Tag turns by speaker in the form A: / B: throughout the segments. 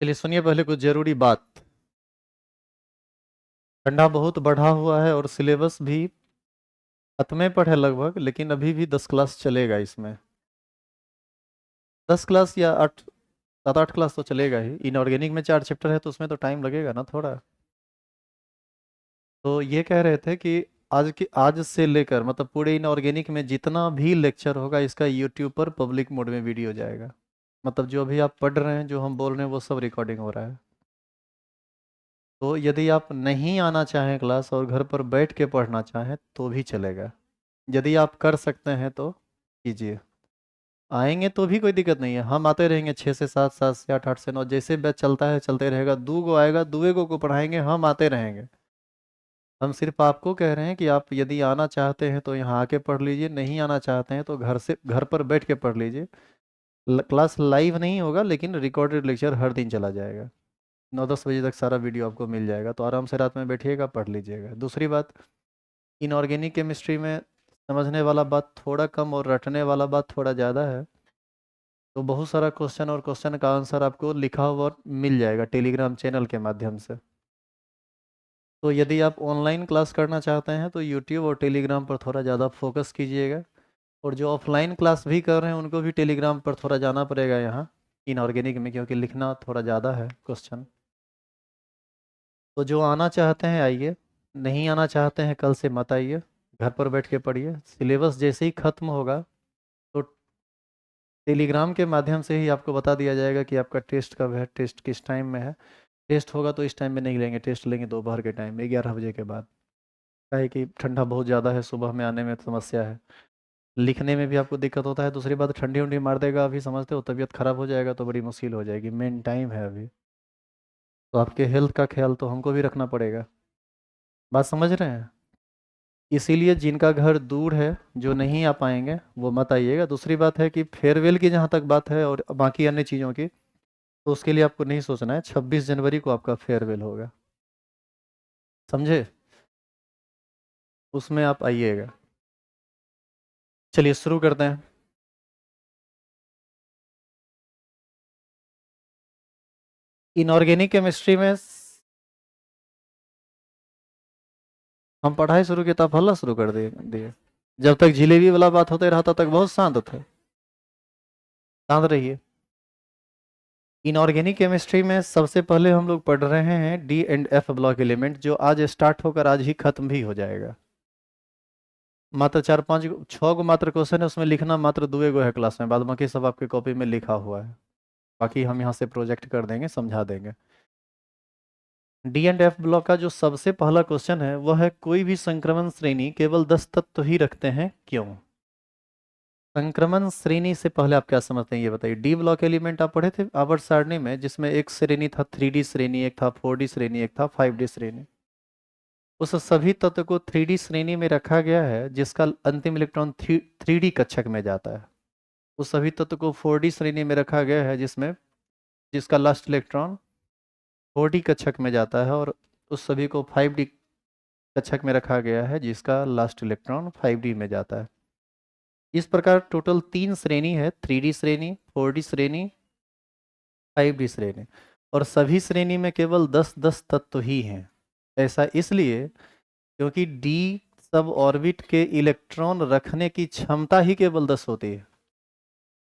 A: चलिए सुनिए पहले कुछ जरूरी बात। ठंडा बहुत बढ़ा हुआ है और सिलेबस भी खत्मे पर है लगभग, लेकिन अभी भी 10 क्लास चलेगा इसमें। 10 क्लास या 7 8 क्लास तो चलेगा ही। इनऑर्गेनिक में 4 चैप्टर है तो उसमें तो टाइम लगेगा ना थोड़ा। तो ये कह रहे थे कि आज से लेकर मतलब पूरे इनऑर्गेनिक में जितना भी लेक्चर होगा इसका यूट्यूब पर पब्लिक मोड में वीडियो जाएगा। मतलब जो अभी आप पढ़ रहे हैं, जो हम बोल रहे हैं, वो सब रिकॉर्डिंग हो रहा है। तो यदि आप नहीं आना चाहें क्लास और घर पर बैठ के पढ़ना चाहें तो भी चलेगा। यदि आप कर सकते हैं तो कीजिए। आएंगे तो भी कोई दिक्कत नहीं है, हम आते रहेंगे 6 से 7, 7 से 8, 8 से 9, जैसे बैच चलता है चलते रहेगा। दू गो आएगा, दुए को पढ़ाएंगे, हम आते रहेंगे। हम सिर्फ आपको कह रहे हैं कि आप यदि आना चाहते हैं तो यहाँ आके पढ़ लीजिए, नहीं आना चाहते हैं तो घर पर बैठ के पढ़ लीजिए। क्लास लाइव नहीं होगा लेकिन रिकॉर्डेड लेक्चर हर दिन चला जाएगा। 9 10 बजे तक सारा वीडियो आपको मिल जाएगा, तो आराम से रात में बैठिएगा पढ़ लीजिएगा। दूसरी बात, इनऑर्गेनिक केमिस्ट्री में समझने वाला बात थोड़ा कम और रटने वाला बात थोड़ा ज़्यादा है। तो बहुत सारा क्वेश्चन और क्वेश्चन का आंसर आपको लिखा हुआ मिल जाएगा टेलीग्राम चैनल के माध्यम से। तो यदि आप ऑनलाइन क्लास करना चाहते हैं तो यूट्यूब और टेलीग्राम पर थोड़ा ज़्यादा फोकस कीजिएगा। और जो ऑफलाइन क्लास भी कर रहे हैं उनको भी टेलीग्राम पर थोड़ा जाना पड़ेगा यहाँ इनऑर्गेनिक में, क्योंकि लिखना थोड़ा ज़्यादा है क्वेश्चन। तो जो आना चाहते हैं आइए, नहीं आना चाहते हैं कल से मत आइए, घर पर बैठ के पढ़िए। सिलेबस जैसे ही ख़त्म होगा तो टेलीग्राम के माध्यम से ही आपको बता दिया जाएगा कि आपका टेस्ट कब है, टेस्ट किस टाइम में है। टेस्ट होगा तो इस टाइम में नहीं लेंगे, टेस्ट लेंगे दोपहर के टाइम में 11 बजे के बाद। क्या है कि ठंडा बहुत ज़्यादा है, सुबह में आने में समस्या है, लिखने में भी आपको दिक्कत होता है। दूसरी बात, ठंडी उंडी मार देगा, अभी समझते हो तबीयत खराब हो जाएगा तो बड़ी मुश्किल हो जाएगी। मेन टाइम है अभी, तो आपके हेल्थ का ख्याल तो हमको भी रखना पड़ेगा। बात समझ रहे हैं? इसीलिए जिनका घर दूर है, जो नहीं आ पाएंगे वो मत आइएगा। दूसरी बात है कि फेयरवेल की जहाँ तक बात है और बाकी अन्य चीज़ों की, तो उसके लिए आपको नहीं सोचना है। 26 जनवरी को आपका फेयरवेल होगा, समझे? उसमें आप आइएगा। चलिए शुरू करते हैं। इनऑर्गेनिक केमिस्ट्री में हम पढ़ाई शुरू किया तब हल्ला शुरू कर दिए। जब तक जिलेबी वाला बात होते रहा तब तक बहुत शांत थे। शांत रहिए। इनऑर्गेनिक केमिस्ट्री में सबसे पहले हम लोग पढ़ रहे हैं D and F block element, जो आज स्टार्ट होकर आज ही खत्म भी हो जाएगा। मात्र 4 5 6 गो मात्र क्वेश्चन है, उसमें लिखना मात्र 2 गो है क्लास में, बाद बाकी सब आपके कॉपी में लिखा हुआ है। बाकी हम यहाँ से प्रोजेक्ट कर देंगे, समझा देंगे। डी एंड एफ ब्लॉक का जो सबसे पहला क्वेश्चन है वह है, कोई भी संक्रमण श्रेणी केवल 10 तत्व ही रखते हैं, क्यों? संक्रमण श्रेणी से पहले आप क्या समझते हैं ये बताइए। डी ब्लॉक एलिमेंट आप पढ़े थे आवर्त सारणी में, जिसमें एक श्रेणी था 3D श्रेणी, एक था 4D श्रेणी, एक था 5D श्रेणी। उस सभी तत्व को 3D श्रेणी में रखा गया है जिसका अंतिम इलेक्ट्रॉन 3D कक्षक में जाता है। उस सभी तत्व को 4D श्रेणी में रखा गया है जिसमें जिसका लास्ट इलेक्ट्रॉन 4D कक्षक में जाता है। और उस सभी को 5D कक्षक में रखा गया है जिसका लास्ट इलेक्ट्रॉन 5D में जाता है। इस प्रकार टोटल 3 श्रेणी है, 3D श्रेणी, 4D श्रेणी, 5D श्रेणी। और सभी श्रेणी में केवल 10 10 तत्व ही हैं। ऐसा इसलिए क्योंकि डी सब ऑर्बिट के इलेक्ट्रॉन रखने की क्षमता ही केवल 10 होती है।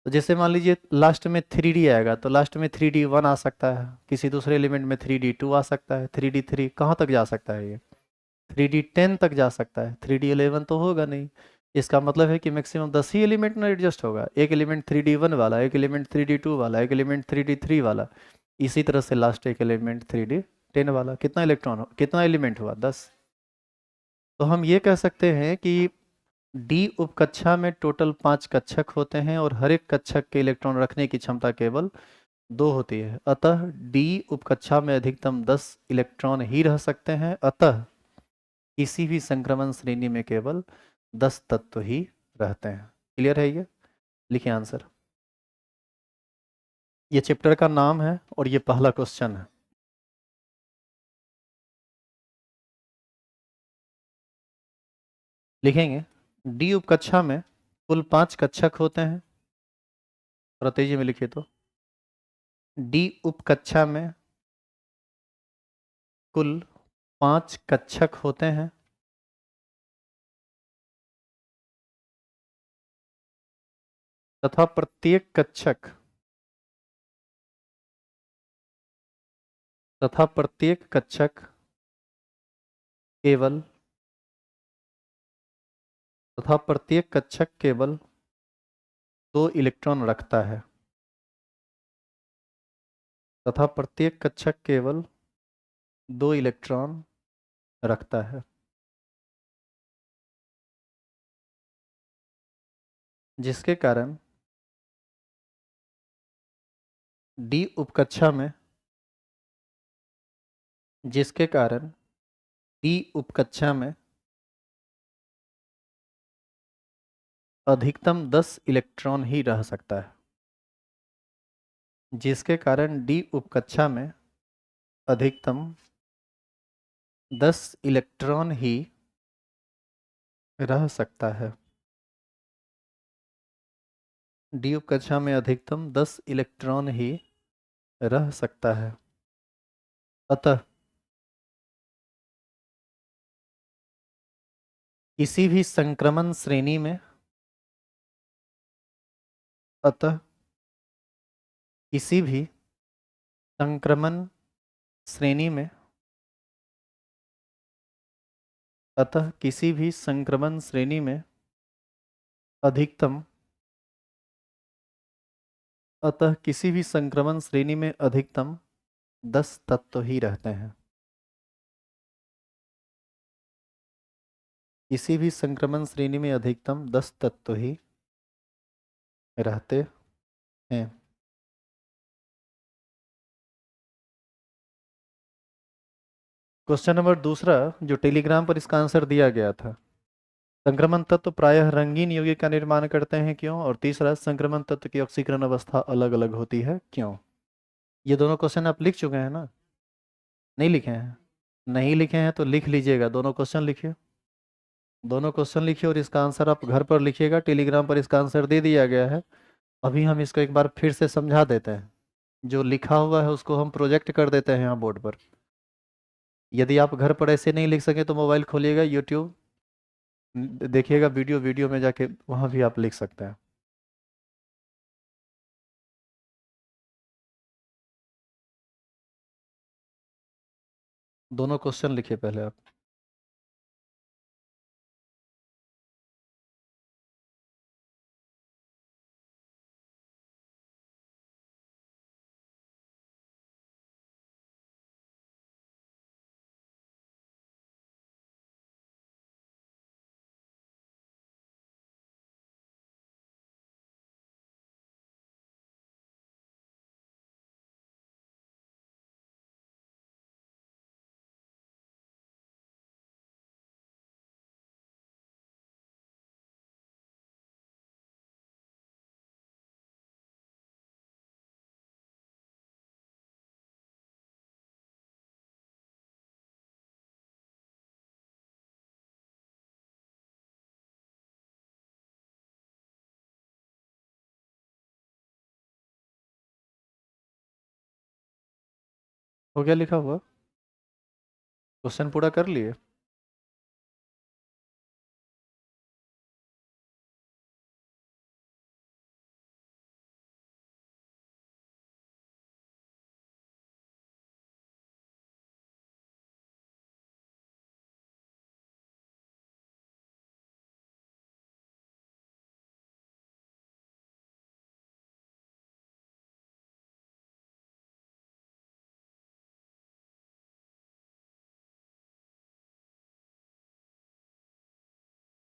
A: तो जैसे मान लीजिए लास्ट में 3D आएगा तो लास्ट में 3D1 आ सकता है, किसी दूसरे एलिमेंट में 3D2 आ सकता है, 3D3 कहाँ तक जा सकता है ये, 3D10 तक जा सकता है, 3D11 तो होगा नहीं। इसका मतलब है कि मैक्सिमम 10 ही एलिमेंट में एडजस्ट होगा। एक एलिमेंट 3D1 वाला, एक एलिमेंट 3D2 वाला, एक एलिमेंट 3D3 वाला, इसी तरह से लास्ट एक एलिमेंट 3D10 वाला। कितना इलेक्ट्रॉन हो, कितना एलिमेंट हुआ, 10। तो हम ये कह सकते हैं कि डी उपकक्षा में टोटल 5 कक्षक होते हैं और हर एक कक्षक के इलेक्ट्रॉन रखने की क्षमता केवल 2 होती है। अतः डी उपकक्षा में अधिकतम 10 इलेक्ट्रॉन ही रह सकते हैं। अतः किसी भी संक्रमण श्रेणी में केवल 10 तत्व ही रहते हैं। क्लियर है ये? लिखिए आंसर। ये चैप्टर का नाम है और ये पहला क्वेश्चन है। लिखेंगे, डी उपकक्षा में कुल 5 कक्षक होते हैं। थोड़ा तेजी में लिखिए तो। डी उपकक्षा में कुल 5 कक्षक होते हैं। तथा प्रत्येक कक्षक केवल केवल 2 इलेक्ट्रॉन रखता है। तथा प्रत्येक कक्षक केवल 2 इलेक्ट्रॉन रखता है, जिसके कारण डी उपकक्षा में जिसके कारण डी उपकक्षा में अधिकतम 10 इलेक्ट्रॉन ही रह सकता है। जिसके कारण डी उपकक्षा में अधिकतम 10 इलेक्ट्रॉन ही रह सकता है। डी उपकक्षा में अधिकतम 10 इलेक्ट्रॉन ही रह सकता है। अतः किसी भी संक्रमण श्रेणी में अतः किसी भी संक्रमण श्रेणी में अतः किसी भी संक्रमण श्रेणी में अधिकतम अतः किसी भी संक्रमण श्रेणी में अधिकतम 10 तत्व ही रहते हैं। किसी भी संक्रमण श्रेणी में अधिकतम 10 तत्व ही रहते हैं। क्वेश्चन नंबर दूसरा जो टेलीग्राम पर इसका आंसर दिया गया था, संक्रमण तत्व प्रायः रंगीन यौगिक का निर्माण करते हैं क्यों? और तीसरा, संक्रमण तत्व की ऑक्सीकरण अवस्था अलग अलग होती है क्यों? ये दोनों क्वेश्चन आप लिख चुके हैं ना? नहीं लिखे हैं? नहीं लिखे हैं तो लिख लीजिएगा, दोनों क्वेश्चन लिखिए। दोनों क्वेश्चन लिखिए और इसका आंसर आप घर पर लिखिएगा। टेलीग्राम पर इसका आंसर दे दिया गया है। अभी हम इसको एक बार फिर से समझा देते हैं। जो लिखा हुआ है उसको हम प्रोजेक्ट कर देते हैं यहाँ बोर्ड पर। यदि आप घर पर ऐसे नहीं लिख सके तो मोबाइल खोलिएगा, यूट्यूब देखिएगा, वीडियो में जाके वहाँ भी आप लिख सकते हैं। दोनों क्वेश्चन लिखिए पहले आप। हो गया लिखा हुआ? क्वेश्चन पूरा कर लिए?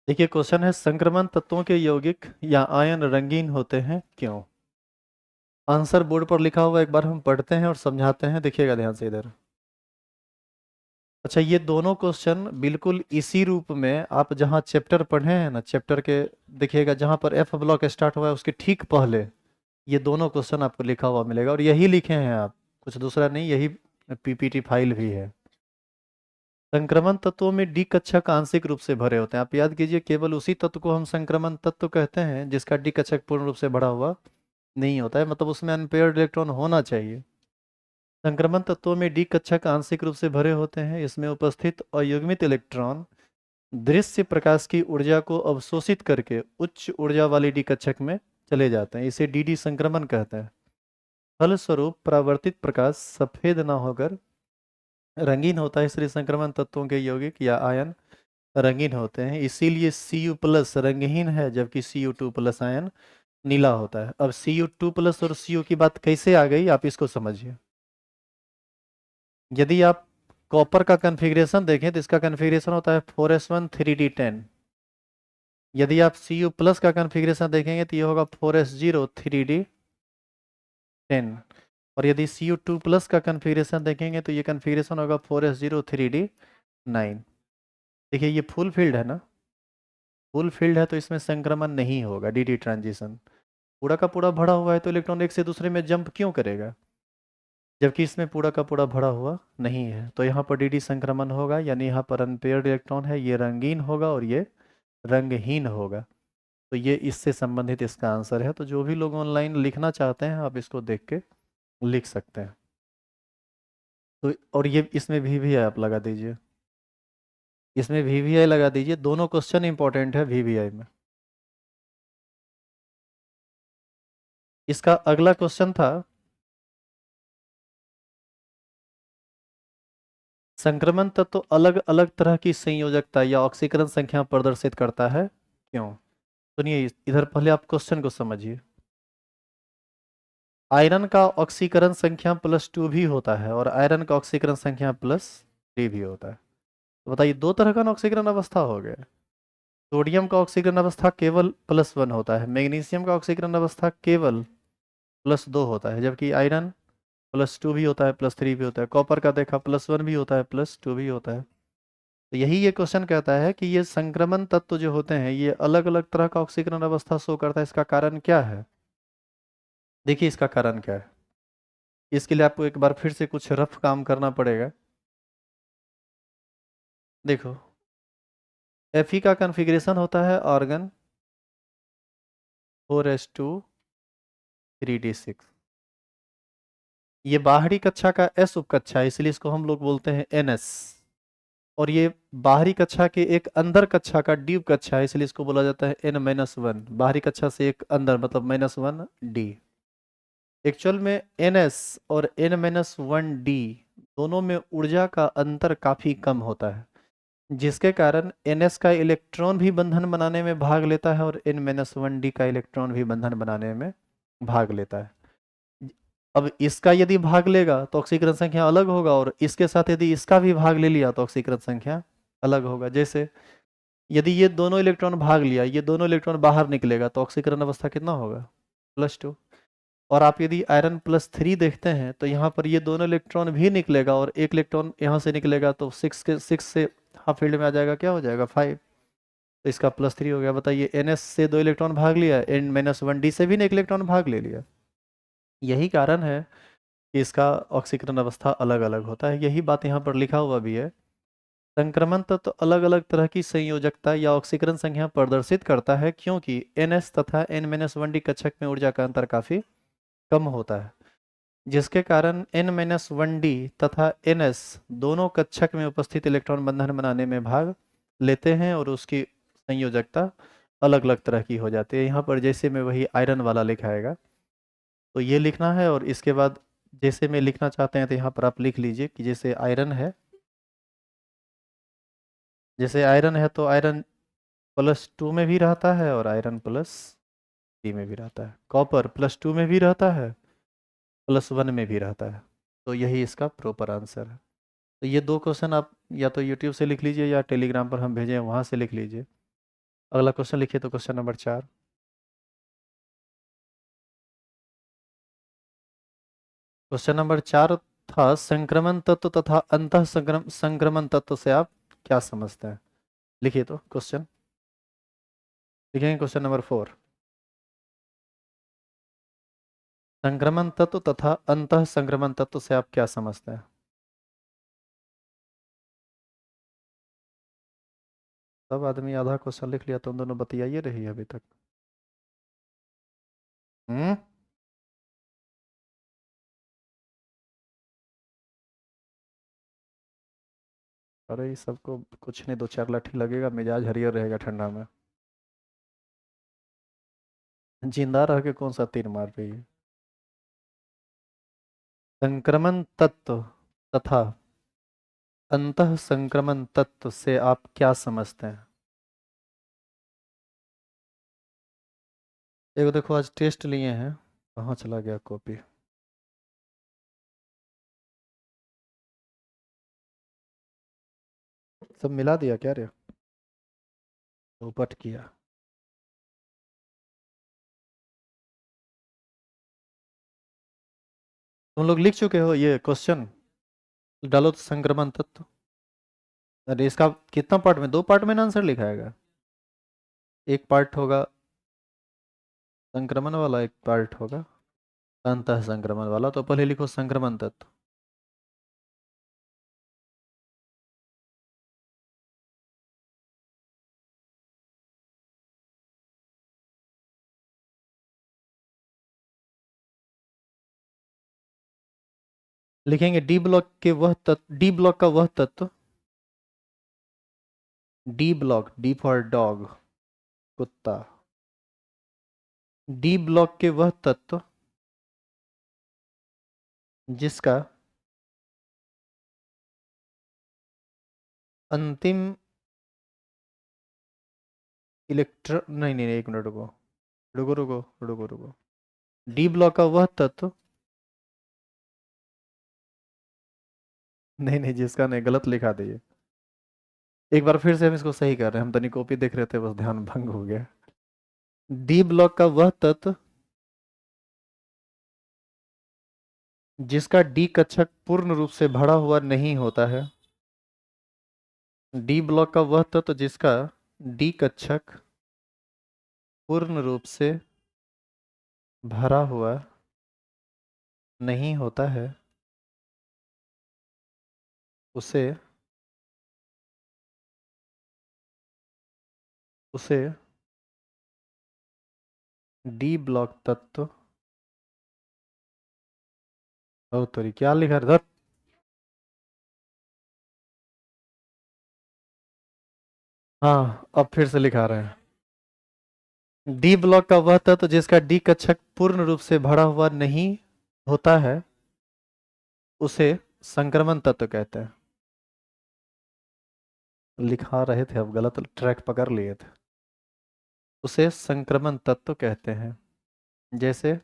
A: देखिए क्वेश्चन है, संक्रमण तत्वों के यौगिक या आयन रंगीन होते हैं क्यों? आंसर बोर्ड पर लिखा हुआ, एक बार हम पढ़ते हैं और समझाते हैं, देखिएगा ध्यान से इधर। अच्छा, ये दोनों क्वेश्चन बिल्कुल इसी रूप में आप जहाँ चैप्टर पढ़े हैं ना, चैप्टर के देखिएगा जहाँ पर एफ ब्लॉक स्टार्ट हुआ है उसके ठीक पहले ये दोनों क्वेश्चन आपको लिखा हुआ मिलेगा, और यही लिखे हैं आप, कुछ दूसरा नहीं, यही पीपीटी फाइल भी है। संक्रमण तत्वों में डी कक्षक आंशिक रूप से भरे होते हैं। आप याद कीजिए, केवल उसी तत्व को हम संक्रमण तत्व कहते हैं जिसका डी कक्षक पूर्ण रूप से भरा हुआ नहीं होता है, मतलब उसमें अनपेयर्ड इलेक्ट्रॉन होना चाहिए। संक्रमण तत्वों में डी कक्षक आंशिक रूप से भरे होते हैं। इसमें उपस्थित अयुग्मित इलेक्ट्रॉन दृश्य प्रकाश की ऊर्जा को अवशोषित करके उच्च ऊर्जा वाली डी कक्षक में चले जाते हैं। इसे डीडी संक्रमण कहते हैं। फलस्वरूप परावर्तित प्रकाश सफेद न होकर रंगीन होता है, इसलिए संक्रमण तत्वों के यौगिक या आयन रंगीन होते हैं। इसीलिए Cu प्लस रंगहीन है, जबकि Cu2 प्लस आयन नीला होता है। अब Cu2 प्लस और Cu की बात कैसे आ गई, आप इसको समझिए। यदि आप कॉपर का कन्फिग्रेशन देखें तो इसका कन्फिग्रेशन होता है 4s1 3d10। यदि आप Cu प्लस का कन्फिग्रेशन देखेंगे तो ये होगा 4s0 3d10। और यदि Cu2 प्लस का कन्फिग्रेशन देखेंगे तो ये कन्फिग्रेशन होगा 4s0 3d9। देखिए ये फुल फील्ड है ना, फुल फील्ड है तो इसमें संक्रमण नहीं होगा, डी ट्रांजिशन। पूरा का पूरा भरा हुआ है तो इलेक्ट्रॉन एक से दूसरे में जंप क्यों करेगा, जबकि इसमें पूरा का पूरा भरा हुआ नहीं है। तो यहाँ पर डी संक्रमण होगा, यानी यहाँ पर अनपेयर्ड इलेक्ट्रॉन है, ये रंगीन होगा और ये रंगहीन होगा। तो ये इससे संबंधित इसका आंसर है। तो जो भी लोग ऑनलाइन लिखना चाहते हैं आप इसको देख के लिख सकते हैं। तो और ये इसमें भी आप लगा दीजिए, इसमें VVI लगा दीजिए। दोनों क्वेश्चन इंपॉर्टेंट है VVI में। इसका अगला क्वेश्चन था, संक्रमण तत्व तो अलग अलग तरह की संयोजकता या ऑक्सीकरण संख्या प्रदर्शित करता है, क्यों? सुनिए, इधर पहले आप क्वेश्चन को समझिए। आयरन का ऑक्सीकरण संख्या +2 भी होता है और आयरन का ऑक्सीकरण संख्या +3 भी होता है। तो बताइए, दो तरह का ऑक्सीकरण अवस्था हो गया। सोडियम का ऑक्सीकरण अवस्था केवल +1 होता है, मैग्नीशियम का ऑक्सीकरण अवस्था केवल +2 होता है, जबकि आयरन +2 भी होता है, +3 भी होता है। कॉपर का देखा +1 भी होता है, +2 भी होता है। तो यही ये क्वेश्चन कहता है कि ये संक्रमण तत्व जो होते हैं ये अलग अलग तरह का ऑक्सीकरण अवस्था शो करता है। इसका कारण क्या है? देखिए इसका कारण क्या है, इसके लिए आपको एक बार फिर से कुछ रफ काम करना पड़ेगा। देखो, Fe का कॉन्फ़िगरेशन होता है आर्गन 4s2 3d6। ये बाहरी कक्षा का s उपकक्षा है, इसलिए इसको हम लोग बोलते हैं NS। और ये बाहरी कक्षा के एक अंदर कक्षा का डी उपकक्षा है, इसलिए इसको बोला जाता है N-1। बाहरी कक्षा से एक अंदर मतलब -1d। एक्चुअल में NS और N-1d दोनों में ऊर्जा का अंतर काफी कम होता है, जिसके कारण NS का इलेक्ट्रॉन भी बंधन बनाने में भाग लेता है और N-1d का इलेक्ट्रॉन भी बंधन बनाने में भाग लेता है। अब इसका यदि भाग लेगा तो ऑक्सीकरण संख्या अलग होगा, और इसके साथ यदि इसका भी भाग ले लिया तो ऑक्सीकरण संख्या अलग होगा। जैसे यदि ये दोनों इलेक्ट्रॉन भाग लिया, ये दोनों इलेक्ट्रॉन बाहर निकलेगा तो ऑक्सीकरण अवस्था कितना होगा? +2। और आप यदि आयरन +3 देखते हैं तो यहाँ पर ये दोनों इलेक्ट्रॉन भी निकलेगा और एक इलेक्ट्रॉन यहाँ से निकलेगा, तो 6 से हाफ फील्ड में आ जाएगा, क्या हो जाएगा 5। तो इसका +3 हो गया। बताइए, NS से 2 इलेक्ट्रॉन भाग लिया, N-1d से भी एक इलेक्ट्रॉन भाग ले लिया। यही कारण है कि इसका ऑक्सीकरण अवस्था अलग अलग होता है। यही बात यहाँ पर लिखा हुआ भी है। संक्रमण तत्व तो अलग अलग तरह की संयोजकता या ऑक्सीकरण संख्या प्रदर्शित करता है, क्योंकि NS तथा N-1d कक्षक में ऊर्जा का अंतर काफी कम होता है, जिसके कारण N-1d तथा NS दोनों कक्षक में उपस्थित इलेक्ट्रॉन बंधन बनाने में भाग लेते हैं और उसकी संयोजकता अलग अलग तरह की हो जाती है। यहाँ पर जैसे में वही आयरन वाला लिखाएगा तो ये लिखना है, और इसके बाद जैसे में लिखना चाहते हैं तो यहाँ पर आप लिख लीजिए कि जैसे आयरन है, जैसे आयरन है तो आयरन +2 में भी रहता है और आयरन +3 में भी रहता है। कॉपर +2 में भी रहता है, +1 में भी रहता है। तो यही इसका प्रॉपर आंसर है। तो ये दो क्वेश्चन आप या तो यूट्यूब से लिख लीजिए या टेलीग्राम पर हम भेजें वहाँ से लिख लीजिए। अगला क्वेश्चन लिखिए, तो क्वेश्चन नंबर 4। क्वेश्चन नंबर 4 था, संक्रमण तत्व तथा अंतः संक्रमण तत्व से आप क्या समझते हैं? लिखिए तो क्वेश्चन, लिखेंगे क्वेश्चन नंबर 4। संक्रमण तत्व तथा अंतः संक्रमण तत्व से आप क्या समझते हैं? सब आदमी आधा क्वेश्चन लिख लिया, तुम दोनों बतियाइए रही है अभी तक। हम्म अरे ये सबको कुछ नहीं, 2-4 लाठी लगेगा, मिजाज हरियर रहेगा ठंडा में। जिंदा रह के कौन सा तीर मार रही है? संक्रमण तत्व तथा अंतः संक्रमण तत्व से आप क्या समझते हैं? एक देखो, आज टेस्ट लिए हैं, कहाँ चला गया कॉपी? सब मिला दिया क्या रे? उपट किया। तुम लोग लिख चुके हो ये क्वेश्चन? डालो तो संक्रमण तत्व। अरे इसका कितना पार्ट में, 2 पार्ट में आंसर लिखा है? एक पार्ट होगा संक्रमण वाला, एक पार्ट होगा अंतः संक्रमण वाला। तो पहले लिखो संक्रमण तत्व। लिखेंगे डी ब्लॉक के वह तत्व, डी ब्लॉक का वह तत्व, D block, D for dog, कुत्ता। डी ब्लॉक के वह तत्व जिसका अंतिम इलेक्ट्रॉन, नहीं नहीं नहीं, एक मिनट रुको, रुको रुको रुको रुको। डी ब्लॉक का वह तत्व, नहीं नहीं, जिसका नहीं, गलत लिखा दिए। एक बार फिर से हम इसको सही कर रहे हैं, हम तनी कॉपी देख रहे थे, बस ध्यान भंग हो गया। डी ब्लॉक का वह तत्व जिसका डी कक्षक पूर्ण रूप से भरा हुआ नहीं होता है। डी ब्लॉक का वह तत्व जिसका डी कक्षक पूर्ण रूप से भरा हुआ नहीं होता है, उसे उसे डी ब्लॉक तत्व, ओ तोरी क्या लिखा है धत? हाँ, अब फिर से लिखा रहे हैं। डी ब्लॉक का वह तत्व जिसका डी कक्षक पूर्ण रूप से भरा हुआ नहीं होता है, उसे संक्रमण तत्व कहते हैं। लिखा रहे थे, अब गलत ट्रैक पकड़ लिए थे। उसे संक्रमण तत्व कहते हैं। जैसे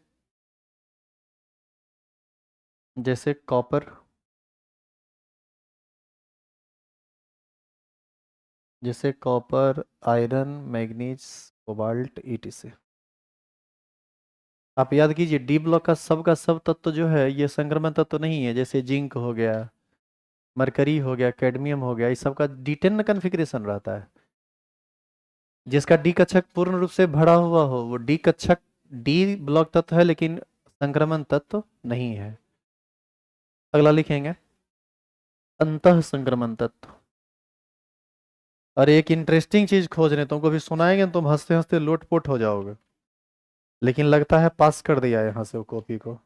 A: जैसे कॉपर, जैसे copper, iron, manganese, cobalt, etc. आप याद कीजिए, डी ब्लॉक का सब तत्व जो है ये संक्रमण तत्व नहीं है। जैसे जिंक हो गया, मरकरी हो गया, कैडमियम हो गया, इस सब का D10 कन्फिग्रेशन रहता है। जिसका डी कक्षक पूर्ण रूप से भरा हुआ हो वो डी कक्षक, डी ब्लॉक तत्व है, लेकिन संक्रमण तत्व नहीं है। अगला लिखेंगे अंतः संक्रमण तत्व। और एक इंटरेस्टिंग चीज खोज रहे हैं, तुमको भी सुनाएंगे, तुम हंसते हंसते लोटपोट हो जाओगे। लेकिन लगता है पास कर दिया यहाँ से वो कॉपी को।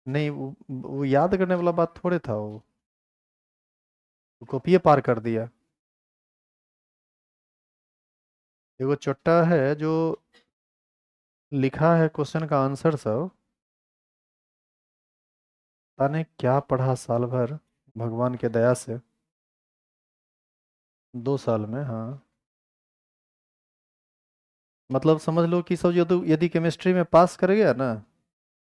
A: नहीं, वो याद करने वाला बात थोड़े था वो कॉपी पार कर दिया। एगो चोट्टा है जो लिखा है क्वेश्चन का आंसर सब, पता नहीं क्या पढ़ा साल भर, भगवान के दया से। 2 साल में, हाँ। मतलब समझ लो कि सब यदि केमिस्ट्री में पास कर गया ना,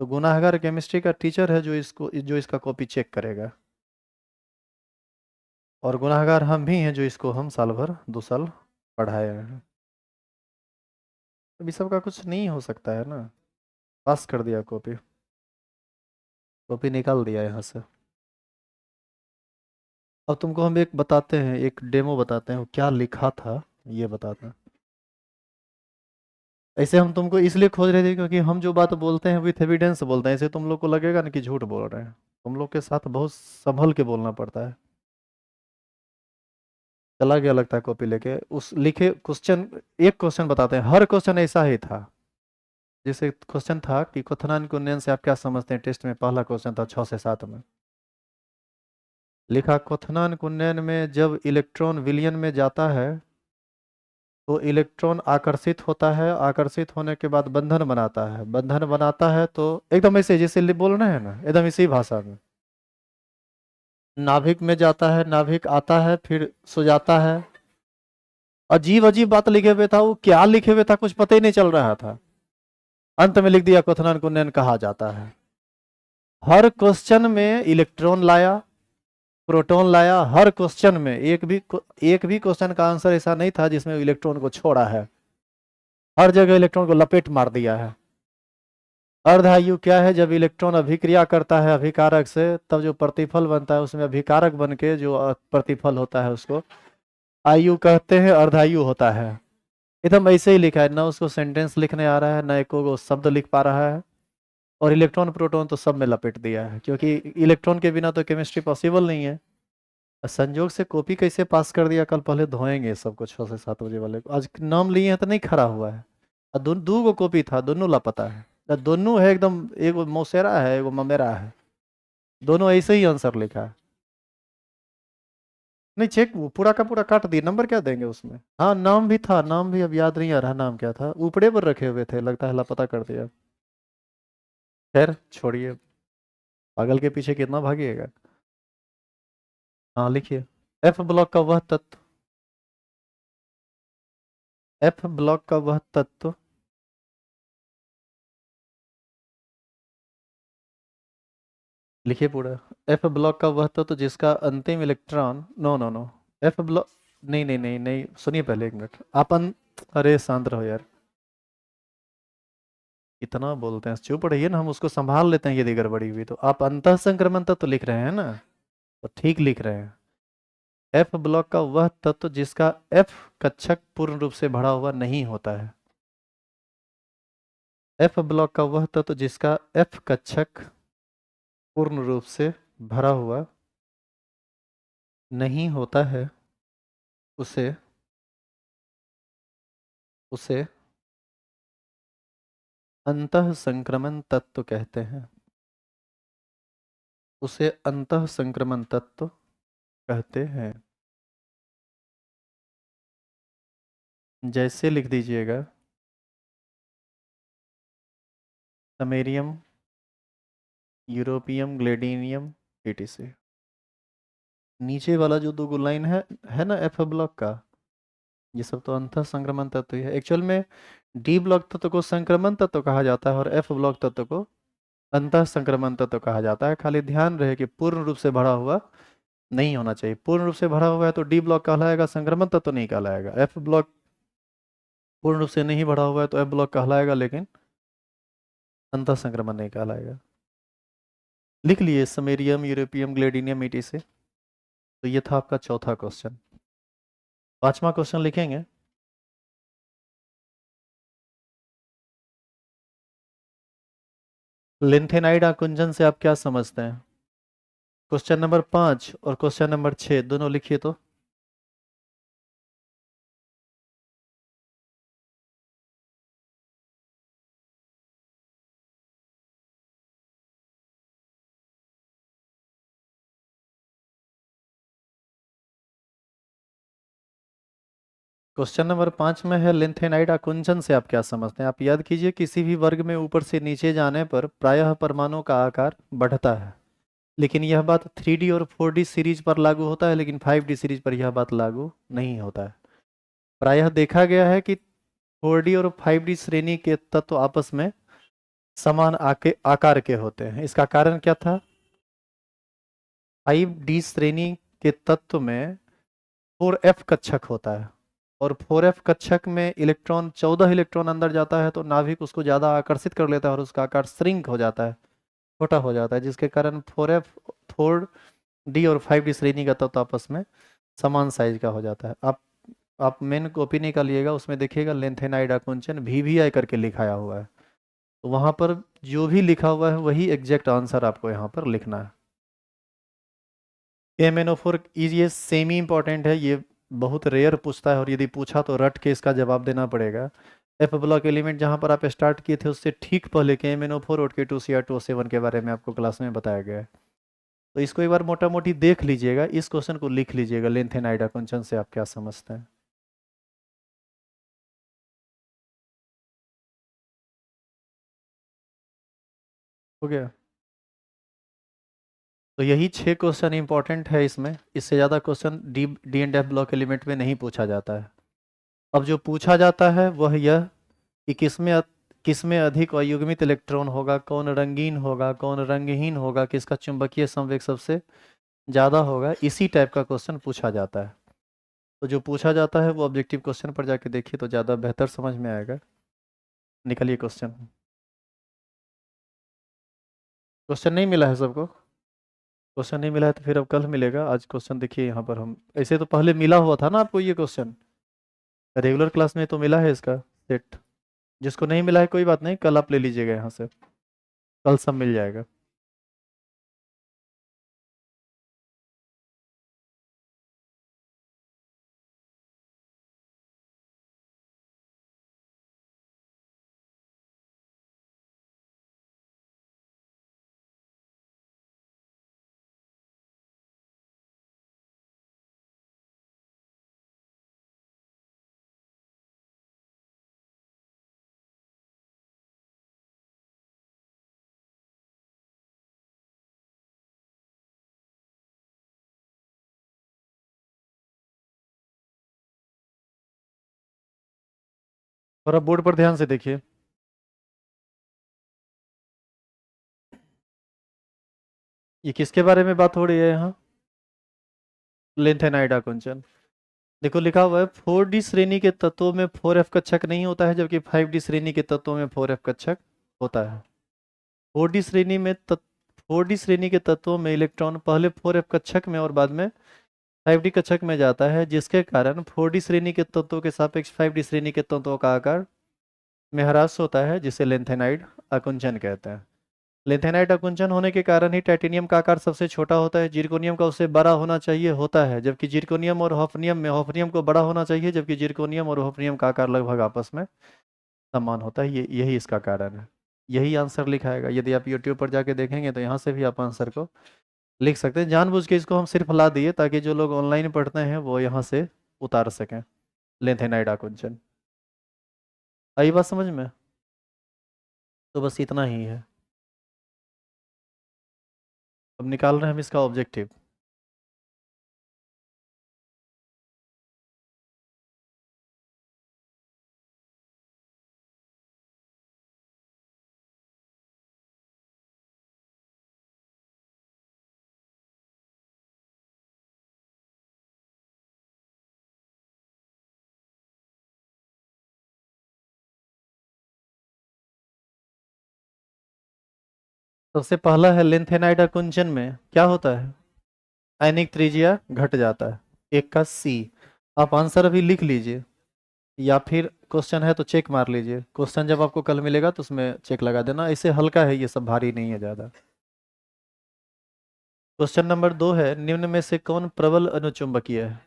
A: तो गुनाहगार केमिस्ट्री का टीचर है जो इसका कॉपी चेक करेगा। और गुनाहगार हम भी हैं जो इसको हम साल भर 2 साल पढ़ाए हैं। अभी सबका कुछ नहीं हो सकता है ना। पास कर दिया कॉपी, कॉपी निकाल दिया यहाँ से। अब तुमको हम एक बताते हैं, एक डेमो बताते हैं, वो क्या लिखा था ये बताते हैं। ऐसे हम तुमको इसलिए खोज रहे थे क्योंकि हम जो बात बोलते हैं विथ एविडेंस बोलते हैं, ऐसे तुम लोग को लगेगा ना कि झूठ बोल रहे हैं। तुम लोग के साथ बहुत संभल के बोलना पड़ता है। चला गया लगता है कॉपी लेके, उस लिखे क्वेश्चन। एक क्वेश्चन बताते हैं, हर क्वेश्चन ऐसा ही था। जैसे क्वेश्चन था कि क्वथनांक उन्नयन से आप क्या समझते हैं, टेस्ट में पहला क्वेश्चन था 6 से 7 में। लिखा क्वथनान कुंडन में जब इलेक्ट्रॉन विलयन में जाता है तो इलेक्ट्रॉन आकर्षित होता है, आकर्षित होने के बाद बंधन बनाता है, बंधन बनाता है तो एकदम ऐसे जैसे बोल रहे हैं ना, एकदम इसी भाषा में। नाभिक में जाता है, नाभिक आता है, फिर सो जाता है। अजीब अजीब बात लिखे हुए था, वो क्या लिखे हुए था कुछ पता ही नहीं चल रहा था। अंत में लिख दिया क्वथनान कुंडन कहा जाता है। हर क्वेश्चन में इलेक्ट्रॉन लाया, प्रोटॉन लाया, हर क्वेश्चन में एक भी क्वेश्चन का आंसर ऐसा नहीं था जिसमें इलेक्ट्रॉन को छोड़ा है। हर जगह इलेक्ट्रॉन को लपेट मार दिया है। अर्धायु क्या है? जब इलेक्ट्रॉन अभिक्रिया करता है अभिकारक से, तब जो प्रतिफल बनता है उसमें अभिकारक बन के जो प्रतिफल होता है उसको आयु कहते हैं, अर्धायु होता है। एकदम ऐसे ही लिखा है, ना उसको सेंटेंस लिखने आ रहा है, ना एको को शब्द लिख पा रहा है। और इलेक्ट्रॉन प्रोटॉन तो सब में लपेट दिया है, क्योंकि इलेक्ट्रॉन के बिना तो केमिस्ट्री पॉसिबल नहीं है। संजोग से कॉपी कैसे पास कर दिया, कल पहले धोएंगे सबको 6 से 7 बजे वाले को। आज नाम लिए हैं तो नहीं खड़ा हुआ है। दो गो कॉपी था, दोनों लापता है। दोनों है एकदम, एगो मौसेरा है, एगो ममेरा है, दोनों ऐसे ही आंसर लिखा है। नहीं, चेक वो पूरा का पूरा काट दिए, नंबर क्या देंगे उसमें? हाँ नाम भी था, नाम भी अब याद नहीं आ रहा नाम क्या था, ऊपरे पर रखे हुए थे, लगता है लापता कर दिया। खैर छोड़िए, पागल के पीछे कितना भागिएगा। हाँ लिखिए। एफ ब्लॉक का वह तत्व, एफ ब्लॉक का वह तत्व लिखिए पूरा। एफ ब्लॉक का वह तत्व जिसका अंतिम electron, no no no, F block, नहीं नहीं नहीं नहीं, सुनिए पहले 1 मिनट अरे शांत रहो यार, इतना बोलते हैं, चुप रहिए ना, हम उसको संभाल लेते हैं यदि गड़बड़ी हुई तो। आप अंतः संक्रमण तत्व लिख रहे हैं ना, तो ठीक लिख रहे हैं। एफ ब्लॉक का वह तत्व जिसका एफ कक्षक पूर्ण रूप से भरा हुआ नहीं होता है। एफ ब्लॉक का वह तत्व जिसका एफ कक्षक पूर्ण रूप से भरा हुआ नहीं होता है, उसे उसे अंतः संक्रमण तत्व कहते हैं। उसे अंतः संक्रमण तत्व कहते हैं। जैसे लिख दीजिएगा, समेरियम, यूरोपियम, ग्लेडीनियम, etc। नीचे वाला जो 2 लाइन है ना एफ ब्लॉक का, ये सब तो अंतः संक्रमण तत्व ही है। एक्चुअल में डी ब्लॉक तत्व को संक्रमण तत्व कहा जाता है और एफ ब्लॉक तत्व को अंतः संक्रमण तत्व कहा जाता है। खाली ध्यान रहे कि पूर्ण रूप से भरा हुआ नहीं होना चाहिए। पूर्ण रूप से भरा हुआ है तो डी ब्लॉक कहलाएगा, संक्रमण तत्व नहीं कहलाएगा। एफ ब्लॉक पूर्ण रूप से नहीं भरा हुआ है तो एफ ब्लॉक कहलाएगा, लेकिन अंतः संक्रमण नहीं कहलाएगा। लिख लिए समेरियम, यूरोपियम, ग्लेडिनियम, ईटी से। तो ये था आपका चौथा क्वेश्चन। 5वां क्वेश्चन लिखेंगे। लिंथेनाइड आकुंचन से आप क्या समझते हैं? क्वेश्चन नंबर 5 और क्वेश्चन नंबर 6 दोनों लिखिए तो। क्वेश्चन नंबर 5 में है लिंथेनाइड आकुंचन से आप क्या समझते हैं? आप याद कीजिए, किसी भी वर्ग में ऊपर से नीचे जाने पर प्रायः परमाणु का आकार बढ़ता है। लेकिन यह बात 3D और 4D सीरीज पर लागू होता है, लेकिन 5D सीरीज पर यह बात लागू नहीं होता है। प्रायः देखा गया है कि 4D और 5D श्रेणी के तत्व आपस में समान आकार के होते हैं। इसका कारण क्या था? 5D श्रेणी के तत्व में 4F कक्षक होता है, और 4F कक्षक में इलेक्ट्रॉन 14 इलेक्ट्रॉन अंदर जाता है तो नाभिक उसको ज़्यादा आकर्षित कर लेता है और उसका आकार श्रिंक हो जाता है, छोटा हो जाता है, जिसके कारण 4D और 5D श्रेणी का तत्व आपस में समान साइज का हो जाता है। आप मेन कॉपी निकालिएगा, उसमें देखिएगा लिंथेनाइड आकुंचन VVI करके लिखाया हुआ है, तो वहाँ पर जो भी लिखा हुआ है वही एग्जैक्ट आंसर आपको यहाँ पर लिखना है। MnO4 ये सेमी इंपॉर्टेंट है, ये बहुत रेयर पूछता है, और यदि पूछा तो रट के इसका जवाब देना पड़ेगा। एफ ब्लॉक एलिमेंट जहाँ पर आप स्टार्ट किए थे उससे ठीक पहले के MnO4 और K2Cr2O7 के बारे में आपको क्लास में बताया गया है। तो इसको एक बार मोटा मोटी देख लीजिएगा, इस क्वेश्चन को लिख लीजिएगा, लेंथ एंड आइडा क्वेश्चन से आप क्या समझते हैं। हो गया। तो यही 6 क्वेश्चन इंपॉर्टेंट है इसमें, इससे ज़्यादा question D and F block element में नहीं पूछा जाता है। अब जो पूछा जाता है वह यह कि किसमें अधिक अयुग्मित इलेक्ट्रॉन होगा, कौन रंगीन होगा, कौन रंगहीन होगा, किसका चुंबकीय संवेग सबसे ज़्यादा होगा, इसी टाइप का क्वेश्चन पूछा जाता है। तो जो पूछा जाता है वो ऑब्जेक्टिव क्वेश्चन पर जाके देखिए तो ज़्यादा बेहतर समझ में आएगा। निकलिए क्वेश्चन। क्वेश्चन नहीं मिला है सबको? क्वेश्चन नहीं मिला है तो फिर अब कल मिलेगा। आज क्वेश्चन देखिए यहाँ पर, हम ऐसे तो पहले मिला हुआ था ना आपको ये क्वेश्चन, रेगुलर क्लास में तो मिला है इसका सेट। जिसको नहीं मिला है कोई बात नहीं, कल आप ले लीजिएगा यहाँ से, कल सब मिल जाएगा। और अब बोर्ड पर ध्यान से देखिए। ये किसके बारे में बात हो रही है यहाँ? लेंथेनाइडा कुंचन। देखो लिखा हुआ है 4D श्रेणी के तत्वों में 4f कक्षक नहीं होता है, जबकि 5D श्रेणी के तत्वों में 4f कक्षक होता है। 4D श्रेणी में 4D श्रेणी के तत्वों में इलेक्ट्रॉन पहले 4f कक्षक में और बाद में 5D कक्षक में जाता है, जिसके कारण 4D श्रेणी के तत्वों के सापेक्ष 5D श्रेणी के तत्वों का आकार में ह्रास होता है, जिसे लेंथेनाइड आकुंचन कहते हैं। लेंथेनाइट आकुंचन होने के कारण ही टाइटेनियम का आकार सबसे छोटा होता है, जिरकोनियम का उससे बड़ा होना चाहिए होता है, जबकि जिरकोनियम और हॉफनियम में हॉफनियम को बड़ा होना चाहिए, जबकि जिरकोनियम और हॉफनियम का आकार लगभग आपस में समान होता है। यही इसका कारण है। यही आंसर लिखाएगा। यदि आप यूट्यूब पर जाके देखेंगे तो यहाँ से भी आप आंसर को लिख सकते हैं। जानबूझ के इसको हम सिर्फ ला दिए ताकि जो लोग ऑनलाइन पढ़ते हैं वो यहाँ से उतार सकें लेंथेनाइट आकुंचन। आई बात समझ में? तो बस इतना ही है। अब निकाल रहे हैं हम इसका ऑब्जेक्टिव। सबसे पहला है लेंथेनाइट आकुंचन में क्या होता है, आयनिक त्रिज्या घट जाता है। एक का सी। आप आंसर अभी लिख लीजिए, या फिर क्वेश्चन है तो चेक मार लीजिए। क्वेश्चन जब आपको कल मिलेगा तो उसमें चेक लगा देना, इसे हल्का है, ये सब भारी नहीं है ज़्यादा। क्वेश्चन नंबर 2 है, निम्न में से कौन प्रबल अनुचुंबकीय है?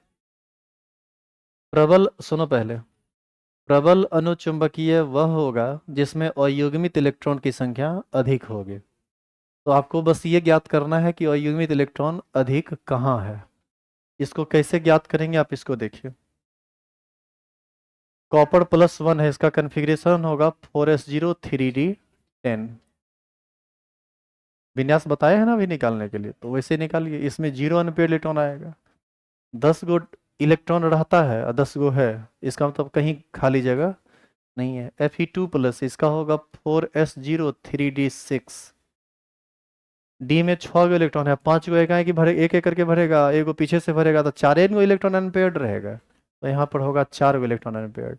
A: प्रबल, सुनो पहले, प्रबल अनुचुंबकीय वह होगा जिसमें अयुग्मित इलेक्ट्रॉन की संख्या अधिक होगी। तो आपको बस ये ज्ञात करना है कि अयुग्मित इलेक्ट्रॉन अधिक कहाँ है। इसको कैसे ज्ञात करेंगे आप इसको देखिए। कॉपर +1 है, इसका कन्फिग्रेशन होगा 4s0 3d10। विन्यास बताए हैं ना अभी निकालने के लिए, तो वैसे निकालिए। इसमें 0 अनपेड इलेक्ट्रॉन आएगा। 10 गो इलेक्ट्रॉन रहता है और 10 गो है, इसका मतलब कहीं खाली जगह नहीं है। Fe2+, इसका होगा 4s0 3d6। डी में 6 गो इलेक्ट्रॉन है, 5 गो एक आएगी, भरे एक एक करके भरेगा, एक गो पीछे से भरेगा, तो 4 गो इलेक्ट्रॉन अनपेयर्ड रहेगा। तो यहाँ पर होगा 4 गो इलेक्ट्रॉन अनपेयर्ड।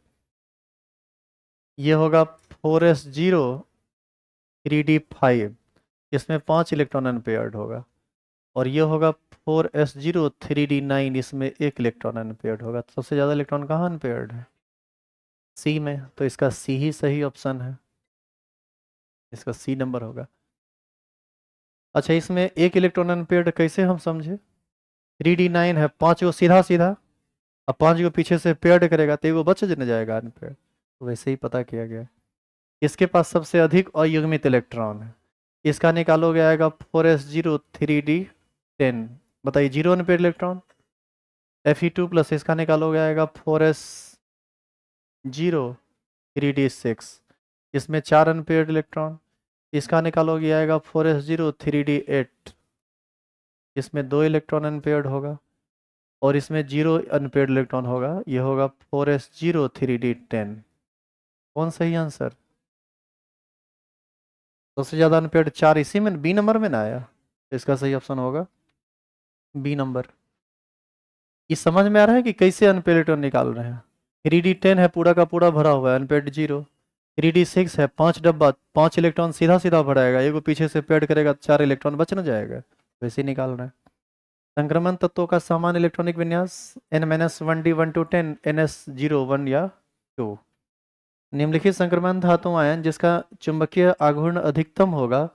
A: ये होगा 4s0 3d5, इसमें 5 इलेक्ट्रॉन अनपेयर्ड होगा। और ये होगा 4s0 3d9, इसमें 1 इलेक्ट्रॉन अनपेयर्ड होगा। तो सबसे ज़्यादा इलेक्ट्रॉन कहाँ अनपेयर्ड है? सी में। तो इसका सी ही सही ऑप्शन है, इसका सी नंबर होगा। अच्छा, इसमें 1 इलेक्ट्रॉन अनपेयर्ड कैसे हम समझे? 3d9 है, 5 गो सीधा सीधा, अब 5 गो पीछे से पेयर्ड करेगा तो एगो बच न जाएगा अनपेयर्ड। तो वैसे ही पता किया गया। इसके पास सबसे अधिक अयुग्मित इलेक्ट्रॉन है, इसका निकालोगे आएगा 4s0 3d 10। बताइए 0 अनपेड इलेक्ट्रॉन, Fe2 प्लस इसका निकालोगे आएगा 4s0 3d6। इसमें 4 अनपेड इलेक्ट्रॉन, इसका निकालोगे आएगा 4s0 3d8। इसमें 2 इलेक्ट्रॉन अनपेयर्ड होगा और इसमें 0 अनपेयर्ड इलेक्ट्रॉन होगा, ये होगा 4s0 3d10। कौन सही आंसर? सबसे ज़्यादा अनपेयर्ड 4 इसी में बी नंबर में ना आया, तो इसका सही ऑप्शन होगा बी नंबर। ये समझ में आ रहा है कि कैसे अनपेड इलेक्ट्रॉन निकाल रहे हैं? 3d10 है, पूरा का पूरा भरा हुआ है, अनपेड 0। 3d6 है, 5 डब्बा, 5 इलेक्ट्रॉन सीधा सीधा भराएगा, एगो पीछे से पेड करेगा, 4 इलेक्ट्रॉन बच न जाएगा, वैसे ही निकाल रहे हैं। संक्रमण तत्वों का सामान्य इलेक्ट्रॉनिक विन्यास n-1d1 to 10 ns01 या 2। निम्नलिखित संक्रमण धातु आयन जिसका चुंबकीय आघूर्ण अधिकतम होगा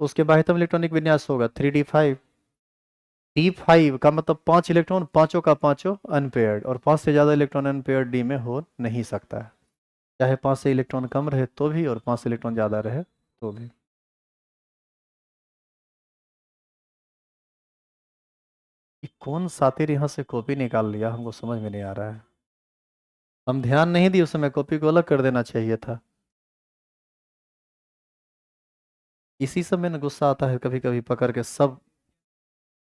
A: उसके बाह्यतम इलेक्ट्रॉनिक विन्यास होगा 3d5। d5 का मतलब 5 इलेक्ट्रॉन, पांचों का पांचों अनपेयर्ड, और 5 से ज्यादा इलेक्ट्रॉन अनपेयर्ड डी में हो नहीं सकता है, चाहे 5 से इलेक्ट्रॉन कम रहे तो भी और 5 से इलेक्ट्रॉन ज्यादा रहे तो भी। ये कौन सातिर यहाँ से कॉपी निकाल लिया, हमको समझ में नहीं आ रहा है। हम ध्यान नहीं दिए उस समय, कॉपी को अलग कर देना चाहिए था। इसी समय न गुस्सा आता है कभी कभी, पकड़ के सब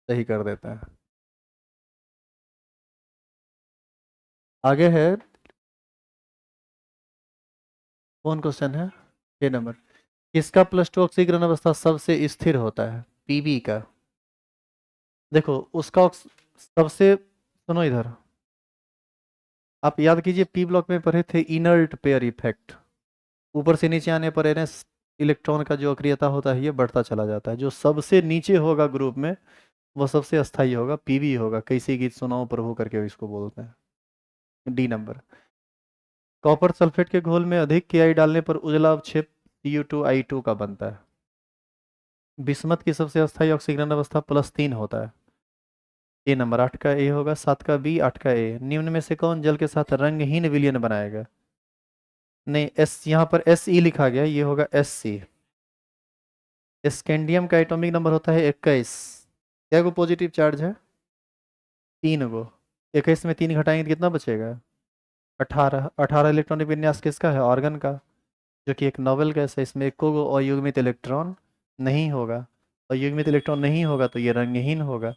A: सही कर देते हैं। आगे है, कौन क्वेश्चन है? 6 नंबर। किसका +2 ऑक्सीकरण अवस्था सबसे स्थिर होता है? पीबी का। देखो उसका सबसे, सुनो इधर, आप याद कीजिए पी ब्लॉक में पढ़े थे इनर्ट पेयर इफेक्ट। ऊपर से नीचे आने पर एनएस इलेक्ट्रॉन का जो अक्रियता होता है ये बढ़ता चला जाता है, जो सबसे नीचे होगा ग्रुप में वो सबसे अस्थायी होगा, पीबी होगा। कैसे गीत सुनाओ प्रभु करके इसको बोलते हैं। D number. कॉपर सल्फेट के घोल में अधिक के आई डालने पर उजला अवक्षेप Cu2I2 का बनता है। बिस्मथ की सबसे अस्थायी ऑक्सीकरण अवस्था +3 होता है। ए नंबर। 8 का ए होगा, 7 का बी, 8 का ए। निम्न में से कौन जल के साथ रंगहीन विलयन बनाएगा? नहीं, एस यहाँ पर SE लिखा गया, ये होगा SC। स्कैंडियम का एटॉमिक नंबर होता है 21। क्या गो पॉजिटिव चार्ज है? 3 गो। 21 में 3 घटाएंगे तो कितना बचेगा? 18। 18 इलेक्ट्रॉनिक विन्यास किसका है? ऑर्गन का, जो कि एक नोबेल गैस है। इसमें एको गो अयुग्मित इलेक्ट्रॉन नहीं होगा, अयुग्मित इलेक्ट्रॉन नहीं होगा तो ये रंगहीन होगा।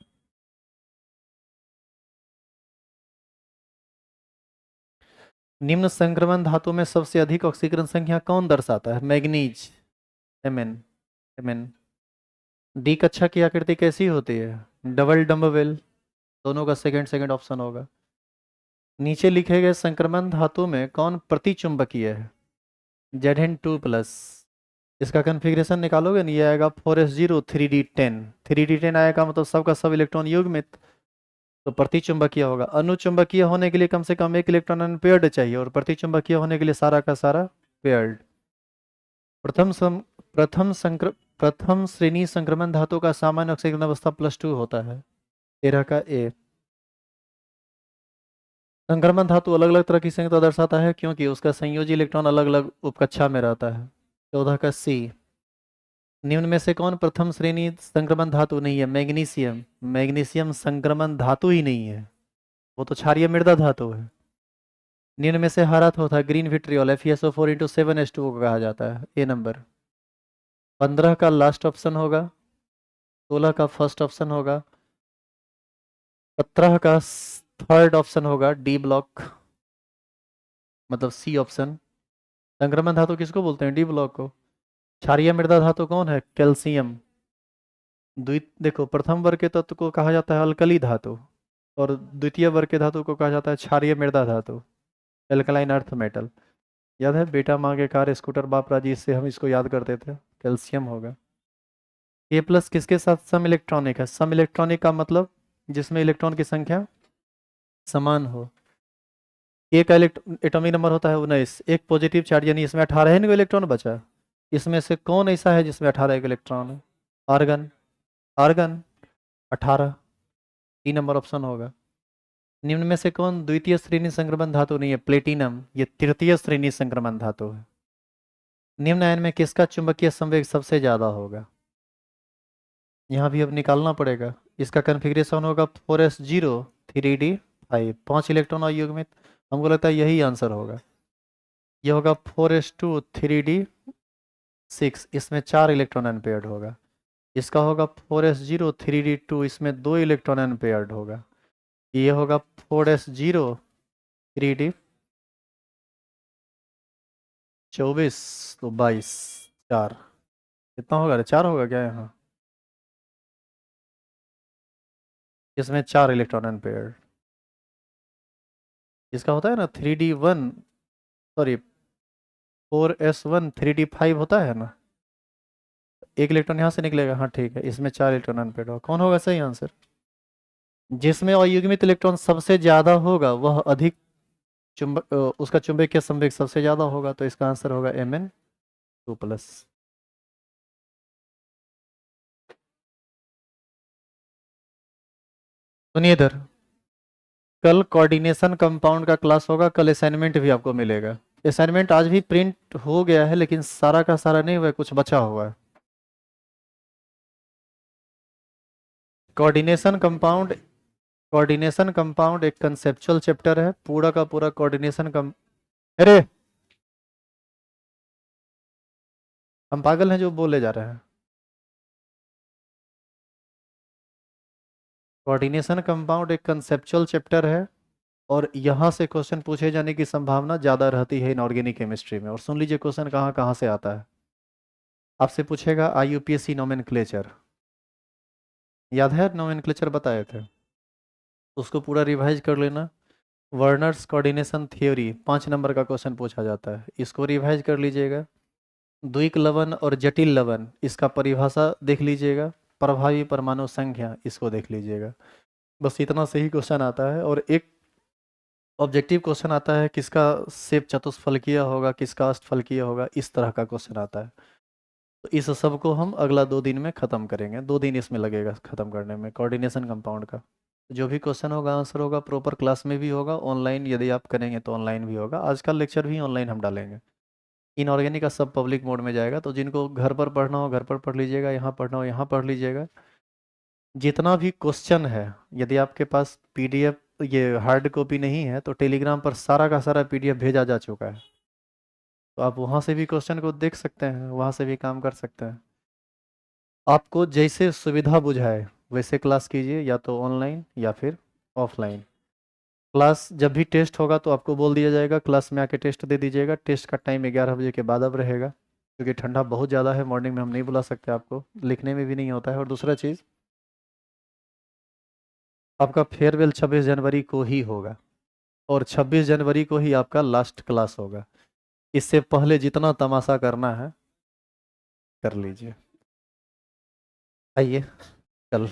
A: निम्न संक्रमण धातु में सबसे अधिक ऑक्सीकरण संख्या कौन दर्शाता है? Manganese, Mn। Mn। डी कक्षा की आकृति कैसी होती है? डबल डम्बवेल। दोनों का सेकंड सेकंड ऑप्शन होगा। नीचे लिखे गए संक्रमण धातु में कौन प्रतिचुंबकीय है? Zn2+। इसका कन्फिग्रेशन निकालोगे नहीं, ये आएगा 4s0 3d10। 3d10 आएगा मतलब सबका सब इलेक्ट्रॉन युग्मित, तो प्रतिचुंबकीय होगा। अनुचुंबकीय होने के लिए कम से कम एक इलेक्ट्रॉन अनपेयर्ड चाहिए, और प्रतिचुंबकीय होने के लिए सारा का सारा पेयर्ड। प्रथम सम, प्रथम संक्र प्रथम श्रेणी संक्रमण धातु का सामान्य ऑक्सीकरण अवस्था +2 होता है। 13 का ए। संक्रमण धातु अलग अलग तरह की संयुक्ता दर्शाता है क्योंकि उसका संयोजी इलेक्ट्रॉन अलग अलग उपकक्षा में रहता है। 14 का सी। निम्न में से कौन प्रथम श्रेणी संक्रमण धातु नहीं है? मैग्नीशियम। मैग्नीशियम संक्रमण धातु ही नहीं है, वो तो क्षारीय मृदा धातु है। निम्न में से हरा होता है ग्रीन विट्रियोल, FeSO4 × 7H2O को कहा जाता है। ए नंबर। 15 का लास्ट ऑप्शन होगा, 16 का फर्स्ट ऑप्शन होगा, 17 का थर्ड ऑप्शन होगा, डी ब्लॉक मतलब सी ऑप्शन। संक्रमण धातु किसको बोलते हैं? डी ब्लॉक को। क्षारीय मृदा धातु कौन है? कैल्शियम। देखो प्रथम वर्ग के तत्व को कहा जाता है अल्कली धातु, और द्वितीय वर्ग के धातु को कहा जाता है क्षारीय मृदा धातु, एल्कलाइन अर्थ मेटल। याद है बेटा मांगे कार स्कूटर बाप राजी, इससे हम इसको याद करते थे, कैल्शियम होगा। A+ किसके साथ सम इलेक्ट्रॉनिक है? सम इलेक्ट्रॉनिक का मतलब जिसमें इलेक्ट्रॉन की संख्या समान हो। ए का एटॉमिक नंबर होता है 19। एक पॉजिटिव चार्ज, यानी इसमें 18 है, इलेक्ट्रॉन बचा। इसमें से कौन ऐसा है जिसमें 18 इलेक्ट्रॉन है? आर्गन। आर्गन 18, 3 नंबर ऑप्शन होगा। निम्न में से कौन द्वितीय श्रेणी संक्रमण धातु नहीं है? प्लेटिनम, ये तृतीय श्रेणी संक्रमण धातु है। निम्न आयन में किसका चुंबकीय संवेग सबसे ज्यादा होगा? यहाँ भी अब निकालना पड़ेगा। इसका कन्फिग्रेशन होगा 4s0 3d5, 5 इलेक्ट्रॉन और युग्मित। हमको लगता है यही आंसर होगा। यह होगा 4s2 3d6, इसमें 4 इलेक्ट्रॉन अनपेयर्ड होगा। इसका होगा 4s0 3d2, इसमें 2 इलेक्ट्रॉन अनपेयर्ड होगा। ये होगा 4s0 3d 24, तो 22, 4 कितना होगा? 4 होगा क्या यहाँ? इसमें 4 इलेक्ट्रॉन अनपेयर्ड। इसका होता है ना 3d1, सॉरी 4s1 3d5 होता है ना, एक इलेक्ट्रॉन यहाँ से निकलेगा। हाँ ठीक है, इसमें 4 इलेक्ट्रॉन अनपेयर्ड होगा। कौन होगा सही आंसर? जिसमें अयुग्मित इलेक्ट्रॉन सबसे ज्यादा होगा वह अधिक चुंबक उसका चुंबकीय संवेग सबसे ज्यादा होगा, तो इसका आंसर होगा Mn2+। सुनिए इधर, कल कोऑर्डिनेशन कंपाउंड का क्लास होगा, कल असाइनमेंट भी आपको मिलेगा। असाइनमेंट आज भी प्रिंट हो गया है, लेकिन सारा का सारा नहीं हुआ है, कुछ बचा हुआ है। कोऑर्डिनेशन कंपाउंड एक कंसेप्चुअल चैप्टर है, पूरा का पूरा कोऑर्डिनेशन कम। अरे हम पागल हैं जो बोले जा रहे हैं? कोऑर्डिनेशन कंपाउंड एक कंसेप्चुअल चैप्टर है, और यहाँ से क्वेश्चन पूछे जाने की संभावना ज़्यादा रहती है इनऑर्गेनिक केमिस्ट्री में। और सुन लीजिए क्वेश्चन कहाँ कहाँ से आता है। आपसे पूछेगा IUPAC नोमेनक्लेचर, याद है नोमेनक्लेचर बताए थे? उसको पूरा रिवाइज कर लेना। वर्नर्स कोऑर्डिनेशन थ्योरी 5 नंबर का क्वेश्चन पूछा जाता है, इसको रिवाइज कर लीजिएगा। द्विक लवण और जटिल लवण, इसका परिभाषा देख लीजिएगा। प्रभावी परमाणु संख्या, इसको देख लीजिएगा। बस इतना से ही क्वेश्चन आता है। और एक ऑब्जेक्टिव क्वेश्चन आता है, किसका सेप चतुष्फलकीय होगा, किसका अष्टफलकीय होगा, इस तरह का क्वेश्चन आता है। तो इस सब को हम अगला 2 दिन में ख़त्म करेंगे, 2 दिन इसमें लगेगा ख़त्म करने में कोऑर्डिनेशन कंपाउंड का। जो भी क्वेश्चन होगा आंसर होगा प्रॉपर क्लास में भी होगा, ऑनलाइन यदि आप करेंगे तो ऑनलाइन भी होगा। आज का लेक्चर भी ऑनलाइन हम डालेंगे। इनऑर्गेनिक का सब पब्लिक मोड में जाएगा, तो जिनको घर पर पढ़ना हो घर पर पढ़ लीजिएगा, यहाँ पढ़ना हो यहाँ पढ़ लीजिएगा। जितना भी क्वेश्चन है, यदि आपके पास PDF ये हार्ड कॉपी नहीं है, तो टेलीग्राम पर सारा का सारा PDF भेजा जा चुका है, तो आप वहाँ से भी क्वेश्चन को देख सकते हैं, वहाँ से भी काम कर सकते हैं। आपको जैसे सुविधा बुझाए वैसे क्लास कीजिए, या तो ऑनलाइन या फिर ऑफलाइन। क्लास जब भी टेस्ट होगा तो आपको बोल दिया जाएगा, क्लास में आके टेस्ट दे दीजिएगा। टेस्ट का टाइम 11 बजे के बाद अब रहेगा, क्योंकि ठंडा बहुत ज़्यादा है, मॉर्निंग में हम नहीं बुला सकते आपको, लिखने में भी नहीं होता है। और दूसरा चीज़, आपका फेयरवेल 26 जनवरी को ही होगा, और 26 जनवरी को ही आपका लास्ट क्लास होगा। इससे पहले जितना तमाशा करना है कर लीजिए। आइए कल